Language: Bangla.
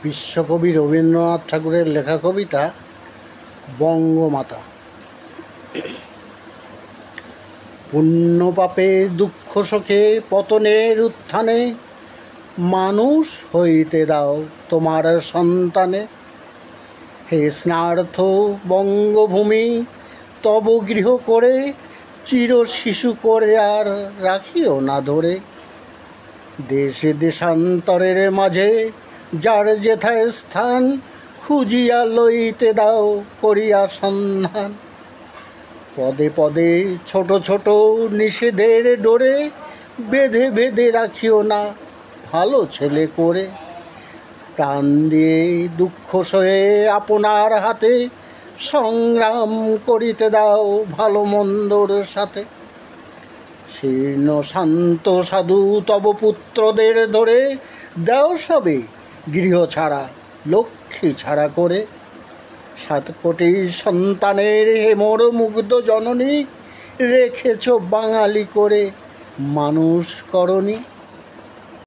বিশ্বকবি রবীন্দ্রনাথ ঠাকুরের লেখা কবিতা বঙ্গমাতা। পুণ্য পাপে দুঃখ শোকে পতনের উত্থানে মানুষ হইতে দাও তোমার সন্তানে। হে স্নার্থ বঙ্গভূমি, তব গৃহ করে চির শিশু করে আর রাখিও না ধরে। দেশে দেশান্তরের মাঝে যার যেথায় স্থান, খুঁজিয়া লইতে দাও করিয়া সন্ধান। পদে পদে ছোট ছোট নিষেধের ডোরে বেঁধে বেঁধে রাখিও না ভালো ছেলে করে। প্রাণ দিয়ে দুঃখ সয়ে আপনার হাতে সংগ্রাম করিতে দাও ভালো মন্দর সাথে। শীর্ণ শান্ত সাধু তব পুত্রদের ধরে দাও সবে গৃহ ছাড়া লক্ষ্মী ছাড়া করে। 7 কোটি সন্তানের হেমর মুগ্ধ জননী রেখেছ বাঙালি করে মানুষ করনি।